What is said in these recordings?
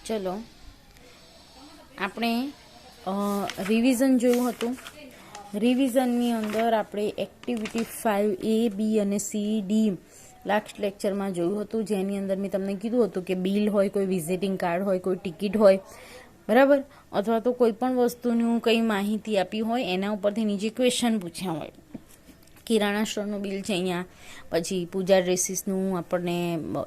ચલો આપણે રિવિઝન જોયું હતું. રિવિઝનની અંદર આપણે એક્ટિવિટી 5A, B અને C, D લાસ્ટ લેક્ચરમાં જોયું હતું, જેની અંદર મેં તમને કીધું હતું કે બિલ હોય, કોઈ વિઝિટિંગ કાર્ડ હોય, કોઈ ટિકિટ હોય, બરાબર, અથવા તો કોઈ પણ વસ્તુનું કંઈ માહિતી આપી હોય એના ઉપરથી નીચે ક્વેશ્ચન પૂછ્યા હોય. કિરાણા સ્ટોરનું બિલ છે અહીંયા, પછી પૂજા ડ્રેસીસનું આપણને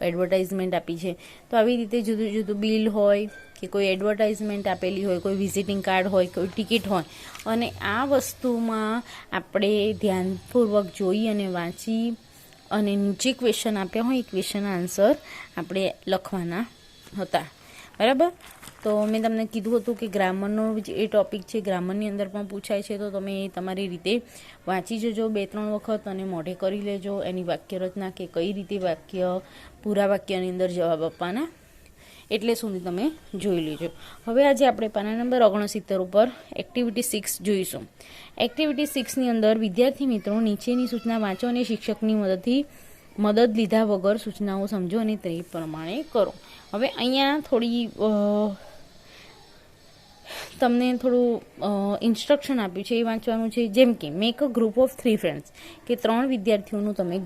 એડવર્ટાઇઝમેન્ટ આપી છે. તો આવી રીતે જુદું જુદું બિલ હોય કે કોઈ એડવર્ટાઇઝમેન્ટ આપેલી હોય, કોઈ વિઝિટિંગ કાર્ડ હોય, કોઈ ટિકિટ હોય, અને આ વસ્તુમાં આપણે ધ્યાનપૂર્વક જોઈ અને વાંચી અને નીચે ક્વેશ્ચન આપ્યા હોય એ ક્વેશ્ચન આન્સર આપણે લખવાના હતા, બરાબર. તો મેં તમને કીધું હતું કે ગ્રામરનો એ ટૉપિક છે, ગ્રામરની અંદર પણ પૂછાય છે, તો તમે તમારી રીતે વાંચી જજો 2-3 વખત અને મોઢે કરી લેજો એની વાક્ય રચના કે કઈ રીતે વાક્ય પૂરા વાક્યની અંદર જવાબ આપવાના એટલે સુધી તમે જોઈ લેજો. હવે આજે આપણે પાના નંબર 69 ઉપર એક્ટિવિટી 6 જોઈશું. એક્ટિવિટી 6ની અંદર વિદ્યાર્થી મિત્રો નીચેની સૂચના વાંચો અને શિક્ષકની મદદ લીધા વગર સૂચનાઓ સમજો અને તે પ્રમાણે કરો. હવે અહીંયા થોડી તમને થોડું ઇન્સ્ટ્રક્શન આપ્યું છે, એ વાંચવાનું છે. જેમ કે make a group of 3 friends, કે 3 વિદ્યાર્થીઓનું તમે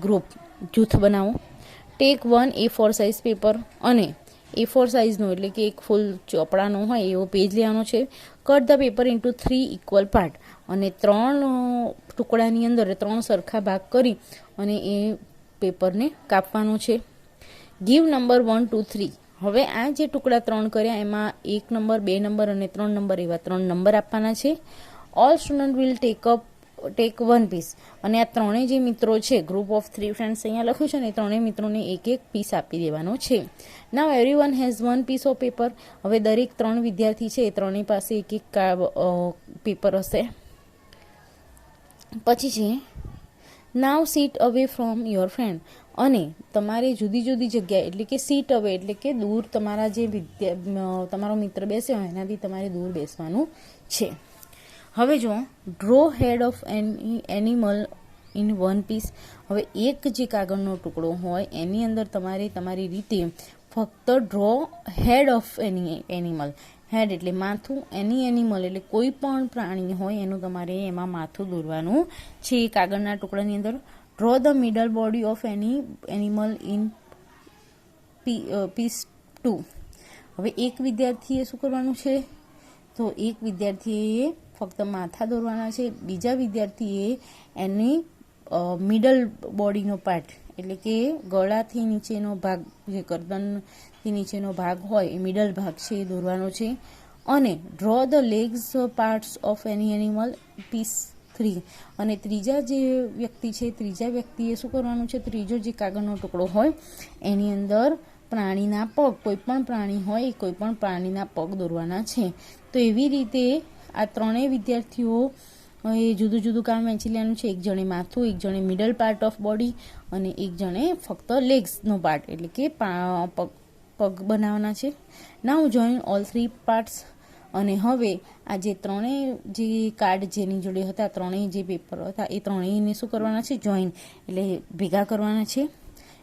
જૂથ બનાવો. ટેક 1 A4 સાઇઝ પેપર, અને A4 સાઇઝનો એટલે કે એક ફૂલ ચોપડાનો હોય એવો પેજ લેવાનો છે. Cut the paper into 3 equal part, અને 3 ટુકડાની અંદર 3 સરખા ભાગ કરી અને એ પેપરને કાપવાનો છે. Give number 1 2 3. હવે આ જે ટુકડા 3 કર્યા એમાં 1 નંબર, 2 નંબર અને 3 નંબર એવા 3 નંબર આપવાના છે. All student will take 1 piece, અને આ ત્રણેય જે મિત્રો છે, ગ્રુપ ઓફ 3 ફ્રેન્ડ્સ અહીંયા લખ્યું છે ને, ત્રણેય મિત્રોને એક પીસ આપી દેવાનો છે. Now everyone has 1 piece of paper. હવે દરેક 3 વિદ્યાર્થી છે એ ત્રણેય પાસે એક પેપર હશે. પછી છે now sit away from your friend, અને તમારે જુદી જુદી જગ્યાએ એટલે કે સીટ અવે એટલે કે દૂર તમારા જે તમારો મિત્ર બેસે હોય એનાથી તમારે દૂર બેસવાનું છે. હવે જો draw head of animal in 1 piece. હવે એક જે કાગળનો ટુકડો હોય એની અંદર તમારે તમારી રીતે ફક્ત ડ્રો હેડ ઓફ એનિમલ, હેડ એટલે માથું, એનિમલ એટલે કોઈ પણ પ્રાણી હોય એનું તમારે એમાં માથું દોરવાનું છે કાગળના ટુકડાની અંદર. Draw the middle body of animal in piece 2. હવે એક વિદ્યાર્થીએ શું કરવાનું છે, તો એક વિદ્યાર્થીએ ફક્ત માથા દોરવાના છે, બીજા વિદ્યાર્થીએ એની મિડલ બોડીનો પાર્ટ એટલે કે ગળાથી નીચેનો ભાગ, જે ગરદનથી નીચેનો ભાગ હોય એ મિડલ ભાગ છે એ દોરવાનો છે. અને draw the legs parts of any animal piece 3. અને ત્રીજા જે વ્યક્તિ છે, ત્રીજા વ્યક્તિએ શું કરવાનું છે, ત્રીજો જે કાગળનો ટુકડો હોય એની અંદર પ્રાણીના પગ, કોઈ પણ પ્રાણી હોય કોઈ પણ પ્રાણીના પગ દોરવાના છે. તો એવી રીતે આ ત્રણેય વિદ્યાર્થીઓ એ જુદું જુદું કામ વહેંચી લેવાનું છે. એક જણે માથું, એક જણે મિડલ પાર્ટ ઓફ બોડી, અને એક જણે ફક્ત લેગ્સનો પાર્ટ એટલે કે પગ બનાવવાના છે. નાઉ જોઈન ઓલ 3 પાર્ટ્સ. અને હવે આ જે ત્રણેય જે કાર્ડ જેની જોડે હતા, ત્રણેય જે પેપર હતા એ ત્રણેયને શું કરવાના છે, જોઈન એટલે ભેગા કરવાના છે.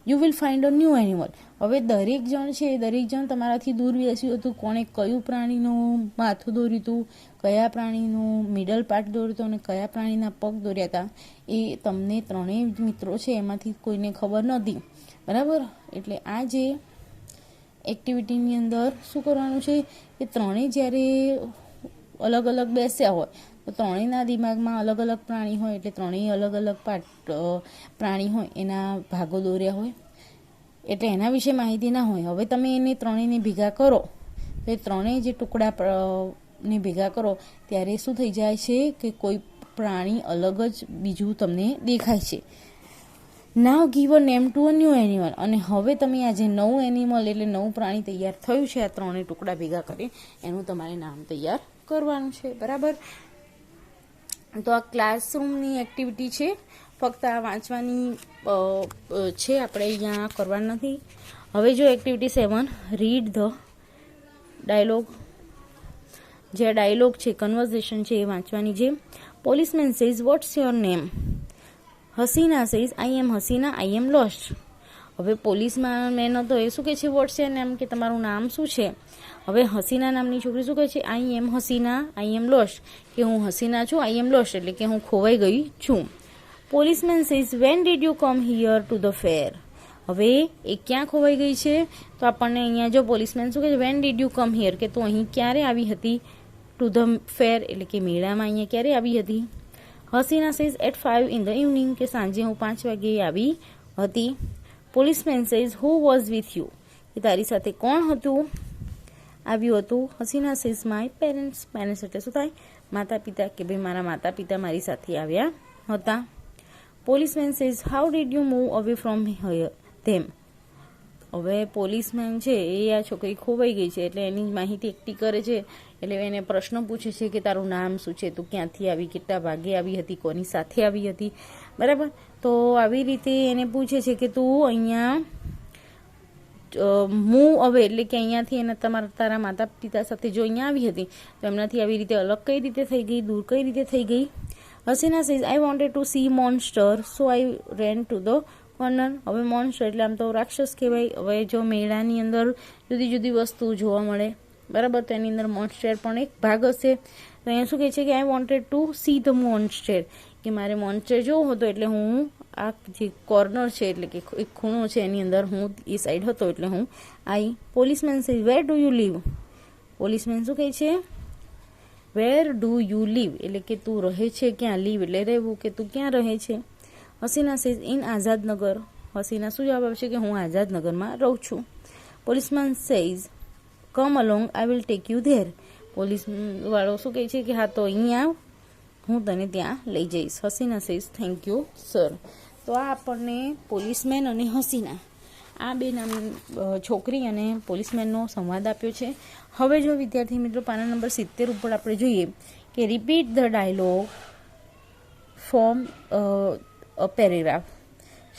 You will find a new animal. હવે દરેક જણ છે, દરેક જણ તમારાથી દૂર બેસ્યું હતું. કોણે કયું પ્રાણીનું માથું દોર્યું હતું, કયા પ્રાણીનું મિડલ પાર્ટ દોર્યું હતું અને કયા પ્રાણીના પગ દોર્યા હતા, એ તમને ત્રણેય મિત્રો છે એમાંથી કોઈને ખબર નહોતી, બરાબર. એટલે આ જે એક્ટિવિટીની અંદર શું કરવાનું છે, કે ત્રણેય જ્યારે અલગ અલગ બેસ્યા હોય તો ત્રણેયના દિમાગમાં અલગ અલગ પ્રાણી હોય, એટલે ત્રણેય અલગ અલગ પ્રાણી હોય એના ભાગો દોર્યા હોય, એટલે એના વિશે માહિતી ના હોય. હવે તમે એને ત્રણેયને ભેગા કરો તો એ ત્રણેય જે ટુકડાને ભેગા કરો ત્યારે શું થઈ જાય છે, કે કોઈ પ્રાણી અલગ જ બીજું તમને દેખાય છે. Now give a name to a new animal. અને હવે તમે આ જે નવું એનિમલ એટલે નવું પ્રાણી તૈયાર થયું છે, આ ત્રણેય ટુકડા ભેગા કરી એનું તમારે નામ તૈયાર કરવાનું છે, બરાબર. તો આ ક્લાસરૂમની એક્ટિવિટી છે, ફક્ત આ વાંચવાની છે, આપણે અહીંયા કરવાનું નથી. હવે જો એક્ટિવિટી 7, રીડ ધ ડાયલોગ. જે ડાયલોગ છે, કન્વર્ઝેશન છે એ વાંચવાની છે. Policeman says what's your name. Hasina says I am Hasina, I am lost. હવે પોલીસમાં મેન હતો એ શું કહે છે વોટ્સ યોર નેમ, કે તમારું નામ શું છે. હવે હસીના નામની છોકરી શું કહે છે, આઈ am Hasina, I am lost, કે હું હસીના છું, આઈ એમ લોસ્ટ એટલે કે હું ખોવાઈ ગઈ છું. Policeman says when did you come here to the fair. હવે એ ક્યાં ખોવાઈ ગઈ છે, તો આપણને અહીંયા જો પોલીસમેન શું કહે છે, when did you come here, કે તું અહીં ક્યારે આવી હતી, ટુ ધ ફેર એટલે કે મેળામાં અહીંયા ક્યારે આવી હતી. Hasina says at 5 in the evening, કે સાંજે હું 5 વાગે આવી હતી. Policeman says who was with you, કે તારી સાથે કોણ હતું, આવ્યું હતું. Hasina says my parents, parents એટલે શું થાય, માતા પિતા, કે ભાઈ મારા માતા પિતા મારી સાથે આવ્યા હતા. Policeman says how did you move away from them. હવે પોલીસમેન છે એ આ છોકરી ખોવાઈ ગઈ છે એટલે એની જ માહિતી એકઠી કરે છે. એટલે એને પ્રશ્ન પૂછે છે કે તારું નામ શું છે, તું ક્યાંથી આવી, કેટલા વાગે આવી હતી, કોની સાથે આવી હતી, બરાબર. તો આવી રીતે એને પૂછે છે કે તું અહીંયા મૂવ અવે એટલે કે અહીંયાથી એને તારા માતા પિતા સાથે જો અહીંયા આવી હતી તો એમનાથી આવી રીતે અલગ કઈ રીતે થઈ ગઈ, દૂર કઈ રીતે થઈ ગઈ. Hasina says I wanted to C monster so I ran to the corner. હવે મોન્સ્ટર એટલે આમ તો રાક્ષસ કહેવાય. હવે જો મેળાની અંદર જુદી જુદી વસ્તુ જોવા મળે, બરાબર, તો એની અંદર મોન્સ્ટર પણ એક ભાગ હશે. તો અહીંયા શું કહે છે કે I wanted to see the monster, કે મારે મોન્સ્ટર જોવો હતો એટલે હું આ જે કોર્નર છે એટલે કે એક ખૂણો છે એની અંદર હું એ સાઈડ હતો એટલે હું આઈ. Policeman says where do you live. Policeman શું કહે છે, વેર ડુ યુ લીવ એટલે કે તું રહે છે ક્યાં, લીવ એટલે રહેવું, કે તું ક્યાં રહે છે. Hasina says in Azadnagar. હસીના શું જવાબ આપશે કે હું આઝાદનગરમાં રહું છું. Policeman says come along I will take you there. Police વાળો શું કહે છે કે હા તો અહીંયા હું તને ત્યાં લઈ જઈશ. Hasina says thank you sir. તો આ આપણને પોલીસમેન અને હસીના આ બે નામ છોકરી અને પોલીસમેનનો સંવાદ આપ્યો છે. હવે જો વિદ્યાર્થી મિત્રો પાના નંબર 70 ઉપર આપણે જોઈએ કે repeat the dialogue form a paragraph,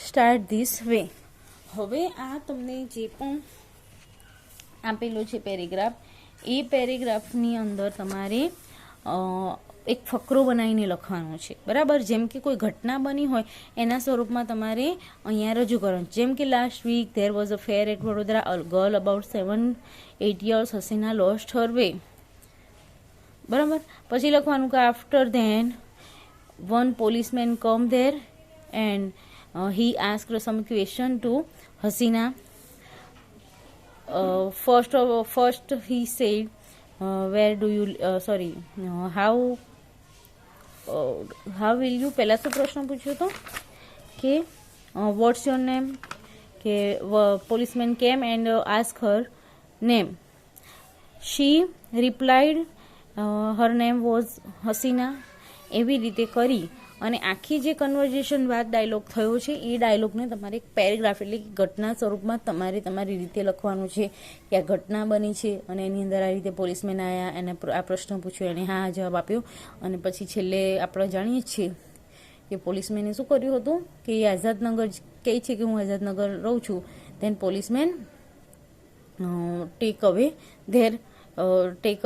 start this way. હવે આ તમને જે પણ આપેલો છે પેરેગ્રાફ, એ પેરેગ્રાફની અંદર તમારે એક ફકરો બનાવીને લખવાનો છે, બરાબર. જેમ કે કોઈ ઘટના બની હોય એના સ્વરૂપમાં તમારે અહીંયા રજૂ કરવાનું. જેમ કે last week there was a fair at Vadodara, a girl about 7-8 years Hasina lost her way, બરાબર. પછી લખવાનું કે after then one policeman come there and he asked some question to Hasina. First he said, where do you how will you, પહેલા શું પ્રશ્ન પૂછ્યો હતો કે what's your name, કે policeman came and asked her name. She replied her name was Hasina. એવી રીતે કરી અને આખી જે કન્વર્ઝેશન બાદ ડાયલોગ થયો છે એ ડાયલોગને તમારે એક પેરેગ્રાફ એટલે કે ઘટના સ્વરૂપમાં તમારે તમારી રીતે લખવાનું છે કે આ ઘટના બની છે અને એની અંદર આ રીતે પોલીસમેન આવ્યા, એને આ પ્રશ્ન પૂછ્યો, એને હા જવાબ આપ્યો અને પછી છેલ્લે આપણે જાણીએ છીએ કે પોલીસમેને શું કર્યું હતું કે એ આઝાદનગર કહે છે કે હું આઝાદનગર રહું છું. Then policeman take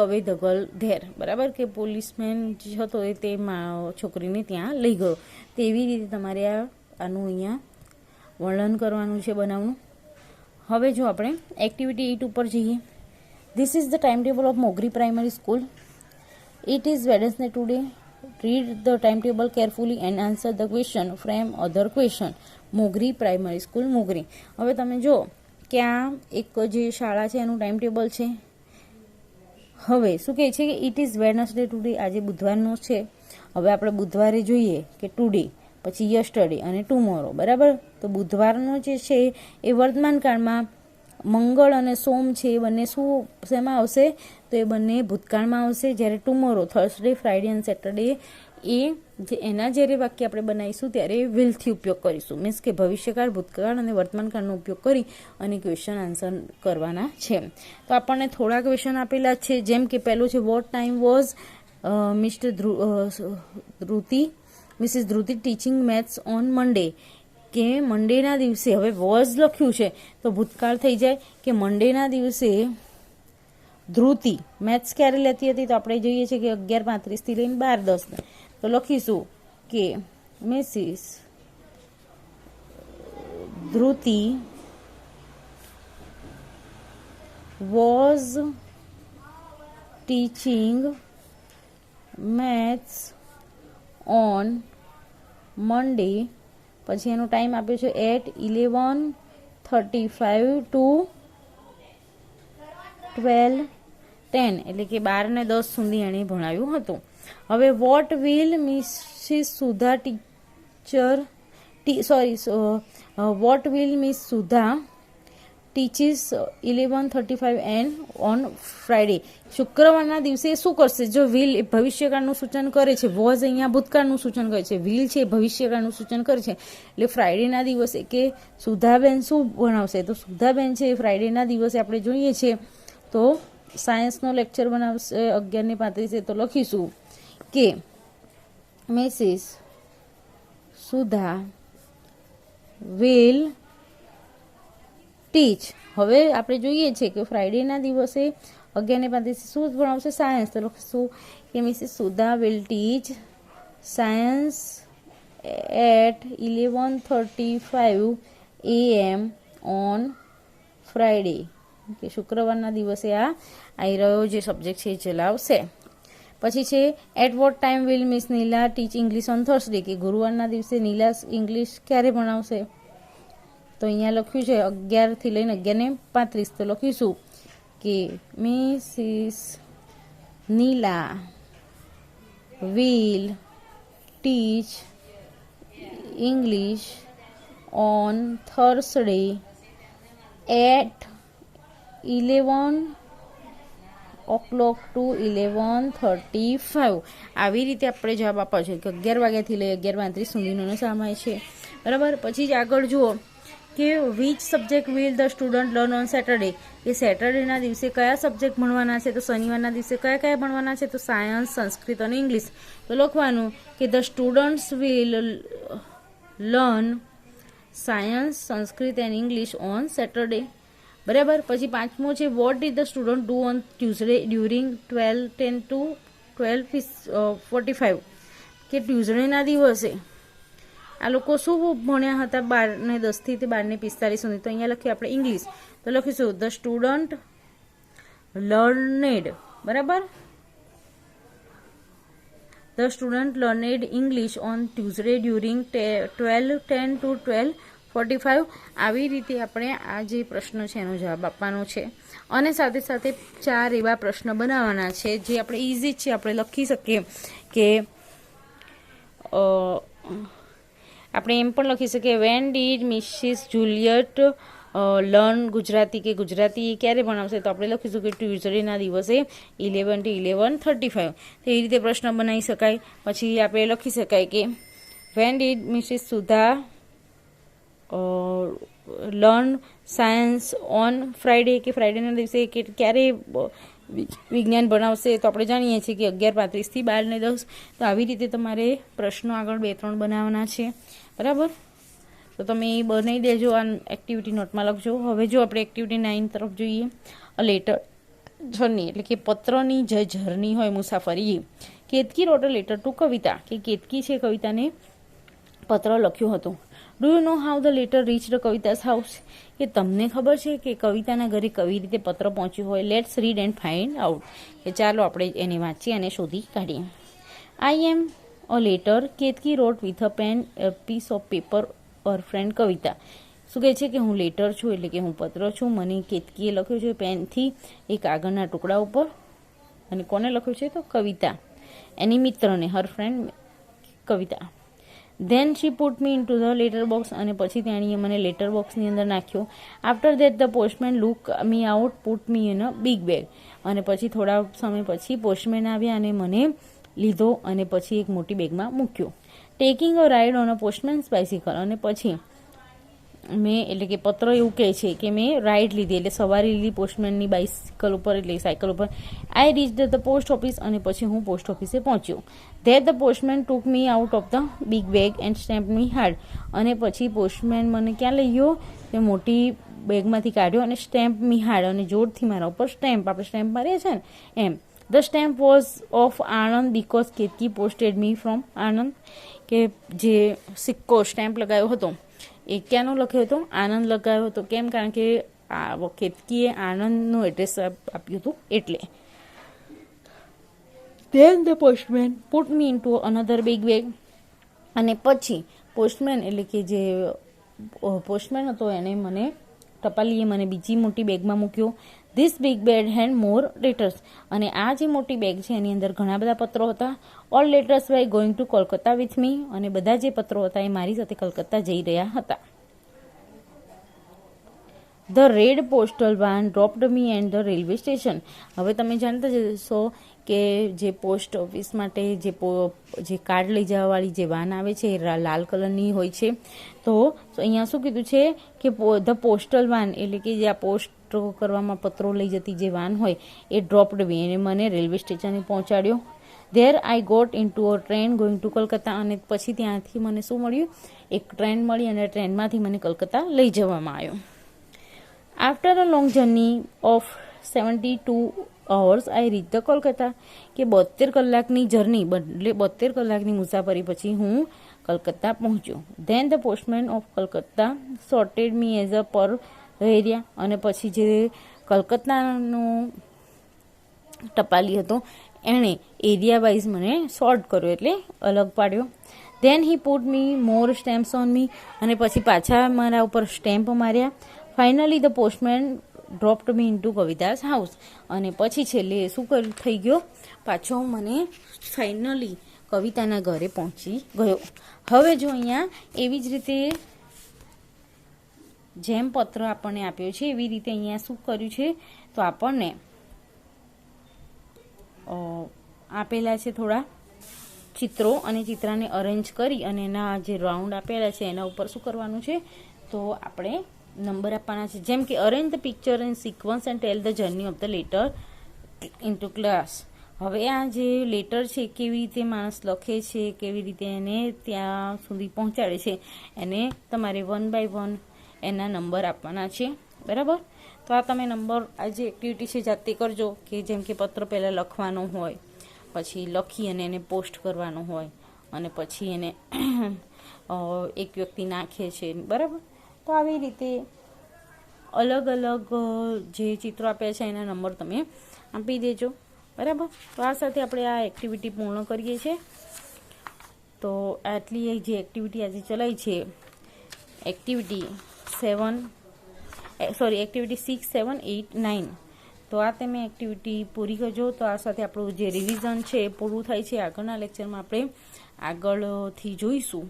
away the girl there, બરાબર, કે પોલીસમેન જે હતો એ તે છોકરીને ત્યાં લઈ ગયો. તેવી રીતે તમારે આનું અહીંયા વર્ણન કરવાનું છે બનાવવાનું. હવે જો આપણે એક્ટિવિટી 8 ઉપર જઈએ. This is the time table of Mogri primary school. It is Wednesday today. Read the time table carefully and answer the question frame other question. Mogri primary school Mogri. હવે તમે જો કે આ એક જે શાળા છે એનું ટાઈમ ટેબલ છે. હવે શું કહે છે કે ઇટ ઇઝ વેડનસડે ટુડે, આજે બુધવારનો છે. હવે આપણે બુધવારે જોઈએ કે ટુડે, પછી યસ્ટરડે અને ટુમોરો, બરાબર. તો બુધવારનો જે છે એ વર્તમાન કાળમાં, મંગળ અને સોમ છે એ બંને શું શેમાં આવશે તો એ બંને ભૂતકાળમાં આવશે. જ્યારે ટુમોરો, થર્સડે, ફ્રાઈડે અને સેટરડે એ જે એના જ્યારે વાક્ય આપણે બનાવીશું ત્યારે વિલથી ઉપયોગ કરીશું. મીન્સ કે ભવિષ્યકાળ, ભૂતકાળ અને વર્તમાનકાળનો ઉપયોગ કરી અને ક્વેશ્ચન આન્સર કરવાના છે. તો આપણને થોડા ક્વેશ્ચન આપેલા છે. જેમ કે પહેલું છે what time was Mrs Dhruti teaching maths on Monday, કે મંડેના દિવસે, હવે વોઝ લખ્યું છે તો ભૂતકાળ થઈ જાય કે મંડેના દિવસે ધ્રુતિ મેથ્સ ક્યારે લેતી હતી તો આપણે જોઈએ છીએ કે 11:35 થી લઈને 12:10. તો લખીશું કે Mrs Dhruti was teaching maths on Monday, પછી એનો ટાઈમ આપ્યો છે એટ 11:35 to 12:10, એટલે કે 12:10 સુધી એણે ભણાવ્યું હતું. હવે what will Mrs Sudha what will Miss Sudha teaches 11:35 and on Friday, શુક્રવારના દિવસે શું કરશે? જો વિલ એ ભવિષ્યકાળનું સૂચન કરે છે, વોઝ અહીંયા ભૂતકાળનું સૂચન કરે છે, વિલ છે ભવિષ્યકાળનું સૂચન કરે છે, એટલે ફ્રાઈડેના દિવસે કે સુધાબેન શું ભણાવશે? તો સુધાબેન છે ફ્રાઈડેના દિવસે આપણે જોઈએ છીએ તો સાયન્સનો લેક્ચર બનાવશે 11:35, તો લખીશું કે મિસિસ સુધા વિલ ટીચ. હવે આપણે જોઈએ છીએ કે ફ્રાઈડેના દિવસે 11:35 શું ભણાવશે? સાયન્સ. તો લખીશું કે Mrs Sudha will teach science at 11:35 AM on Friday, કે શુક્રવારના દિવસે આ આવી રહ્યો જે સબ્જેક્ટ છે એ ચલાવશે. પછી છે at what time will Miss Nila teach English on Thursday, કે ગુરુવારના દિવસે નીલા ઇંગ્લિશ ક્યારે ભણાવશે? તો અહીંયા લખ્યું છે 11 થી લઈને 11:35, તો લખીશું કે Mrs Nila will teach English on Thursday at 11 to 11:35. આવી રીતે આપણે જવાબ આપવા છે કે 11 વાગ્યાથી લઈ 11:35 સુધીનો સમય છે, બરાબર. પછી જ આગળ જુઓ કે which subject will the student learn on Saturday, એ સેટરડેના દિવસે કયા સબ્જેક્ટ ભણવાના છે? તો શનિવારના દિવસે કયા કયા ભણવાના છે? તો સાયન્સ, સંસ્કૃત અને ઇંગ્લિશ. તો લખવાનું કે the students will learn science, Sanskrit and English on Saturday, બરાબર. પછી પાંચમો છે what did the student do on Tuesday during 12:10 to 12:45, કે ટ્યુઝડેના દિવસે આ લોકો શું ભણ્યા હતા 12:10 થી 12:45 સુધી? તો અહીંયા લખીએ આપણે ઇંગ્લિશ, તો લખીશું ધ સ્ટુડન્ટ લર્નેડ, બરાબર. The student learned English on Tuesday during 12:10 to 12:45. આવી રીતે આપણે આ જે પ્રશ્ન છે એનો જવાબ આપવાનો છે. અને સાથે સાથે 4 એવા પ્રશ્ન બનાવવાના છે જે આપણે ઇઝી છે, આપણે લખી શકીએ કે આપણે એમ પણ લખી શકીએ when did Mrs Juliet learn Gujarati, કે ગુજરાતી ક્યારે ભણાવશે? તો આપણે લખીશું કે ટ્યુઝડેના દિવસે 11 to 11:35. તો એ રીતે પ્રશ્ન બનાવી શકાય. પછી આપણે લખી શકાય કે when did Mrs Sudha learn science on Friday, કે ફ્રાઈડેના દિવસે ક્યારે વિજ્ઞાન ભણાવશે? તો આપણે જાણીએ છીએ કે 11:35 થી 12:10. તો આવી રીતે તમારે પ્રશ્નો આગળ 2-3 બનાવવાના છે, બરાબર. તો તમે એ બનાવી દેજો, આ એક્ટિવિટી નોટમાં લખજો. હવે જો આપણે એક્ટિવિટી 9 તરફ જોઈએ, અ લેટર જર્ની, એટલે કે પત્રની જે જર્ની હોય, મુસાફરી. કેતકી રોટ અ લેટર ટુ કવિતા, કે કેતકી છે કવિતાને પત્ર લખ્યું હતું. Do you know how the letter reach the Kavita's house, કે તમને ખબર છે કે કવિતાના ઘરે કેવી રીતે પત્ર પહોંચ્યું હોય? Let's read and find out, કે ચાલો આપણે એને વાંચીએ અને શોધી કાઢીએ. I am a letter Ketki wrote with a pen piece of paper or friend Kavita. શું કહે છે કે હું લેટર છું, એટલે કે હું પત્ર છું, મને કેતકીએ લખ્યું છે પેનથી એક કાગળના ટુકડા ઉપર. અને કોને લખ્યું છે? તો કવિતા, એની મિત્રને, her friend Kavita. Then she put me into the letter box, અને પછી તેણીએ મને લેટર બોક્સની અંદર નાખ્યો. After that the postman look me out put me in a big bag, અને પછી થોડા સમય પછી પોસ્ટમેન આવ્યા અને મને લીધો અને પછી એક મોટી બેગમાં મૂક્યો. Taking a ride on a પોસ્ટમેન્સ bicycle, અને પછી મેં, એટલે કે પત્ર એવું કહે છે કે મેં રાઇડ લીધી, એટલે સવારી લીધી પોસ્ટમેનની બાઇસિકલ ઉપર, એટલે સાયકલ ઉપર. I reach the post office, અને પછી હું પોસ્ટ ઓફિસે પહોંચ્યો. There the postman took me out of the big bag and stamp me hard, અને પછી પોસ્ટમેન મને ક્યાં લઈ ગયો? તે મોટી બેગમાંથી કાઢ્યો અને સ્ટેમ્પ મી હાર્ડ, અને જોરથી મારા ઉપર સ્ટેમ્પ, આપણે સ્ટેમ્પ મારીએ છીએ ને એમ. The stamp was of Anand because Ketki posted me from Anand, કે જે સિક્કો સ્ટેમ્પ લગાવ્યો હતો એ ક્યાંનો લખ્યો હતો? આનંદ લગાવ્યો હતો. કેમ? કારણ કે કેતકીએ આનંદનું એડ્રેસ આપ્યું હતું એટલે. Then the postman put me into another big bag. અને પછી પોસ્ટમેન એટલે કે જે પોસ્ટમેન હતો એને મને ટપાલીએ મને બીજી મોટી બેગમાં મૂક્યો. This big bag had more letters. અને આ જે મોટી બેગ છે એની અંદર ઘણા બધા પત્રો હતા. All letters by going to Kolkata with me. અને બધા જે પત્રો હતા એ મારી સાથે કલકત્તા જઈ રહ્યા હતા. The red postal van dropped me and the railway station. હવે તમે જાણતા જશો કે જે પોસ્ટ ઓફિસ માટે જે કાર્ડ લઈ જવાવાળી જે વાન આવે છે એ લાલ કલરની હોય છે. તો અહીંયા શું કીધું છે કે ધ પોસ્ટલ વાન એટલે કે જે આ પોસ્ટ કરવામાં પત્રો લઈ જતી જે વાન હોય એ ડ્રોપ્ડ મી એને મને રેલવે સ્ટેશને પહોંચાડ્યો. There I got into a train going to Calcutta. અને પછી ત્યાંથી મને શું મળ્યું, એક ટ્રેન મળી અને ટ્રેનમાંથી મને કલકત્તા લઈ જવામાં આવ્યો. After a long journey of 72 hours I reach the Kolkata. કે 72 કલાકની જર્ની એટલે 72 કલાકની મુસાફરી પછી હું કલકત્તા પહોંચ્યો. Then the postman of Calcutta sorted me as a per area. અને પછી જે કલકત્તાનો ટપાલી હતો એણે એરિયા વાઇઝ મને સોર્ટ કર્યો એટલે અલગ પાડ્યો. Then he put me more stamps on me. અને પછી પાછા મારા ઉપર સ્ટેમ્પ માર્યા. Finally the postman dropped me into Kavita's house. અને પછી છેલ્લે શું થઈ ગયો, પાછો મને ફાઇનલી કવિતાના ઘરે પહોંચી ગયો. હવે જો અહીંયા એવી જ રીતે જેમ પત્ર આપણને આપ્યો છે એવી રીતે અહીંયા શું કર્યું છે, તો આપણને આપેલા છે થોડા ચિત્રો અને ચિત્રને અરેન્જ કરી અને એના જે રાઉન્ડ આપેલા છે એના ઉપર શું કરવાનું છે, તો આપણે નંબર આપવાના છે. જેમ કે arrange the picture in sequence and tell the journey of the letter into class. હવે આ જે લેટર છે કેવી રીતે માણસ લખે છે, કેવી રીતે એને ત્યાં સુધી પહોંચાડે છે, એને તમારે 1 by 1 એના નંબર આપવાના છે. બરાબર. તો આ તમે નંબર આ જે એક્ટિવિટી છે જાતે કરજો. કે જેમ કે પત્ર પહેલાં લખવાનો હોય, પછી લખી અને એને પોસ્ટ કરવાનો હોય, અને પછી એને એક વ્યક્તિ નાખે છે. બરાબર. તો આવી રીતે અલગ અલગ જે ચિત્રો આપ્યા છે એના નંબર તમે આપી દેજો. બરાબર. તો આ સાથે આપણે આ એક્ટિવિટી પૂર્ણ કરીએ છીએ. તો આટલી જે એક્ટિવિટી આજે ચલાવી છે, એક્ટિવિટી 6, 7, 8, 9. તો આ તમે એક્ટિવિટી પૂરી કરજો. તો આ સાથે આપણું જે રિવિઝન છે એ પૂરું થાય છે. આગળના લેક્ચરમાં આપણે આગળથી જોઈશું.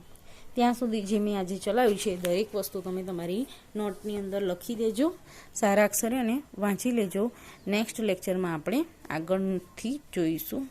ત્યાં સુધી જે મેં આજે ચલાવ્યું છે દરેક વસ્તુ તમે તમારી નોટની અંદર લખી દેજો સારા અક્ષરે અને વાંચી લેજો. નેક્સ્ટ લેક્ચરમાં આપણે આગળથી જોઈશું.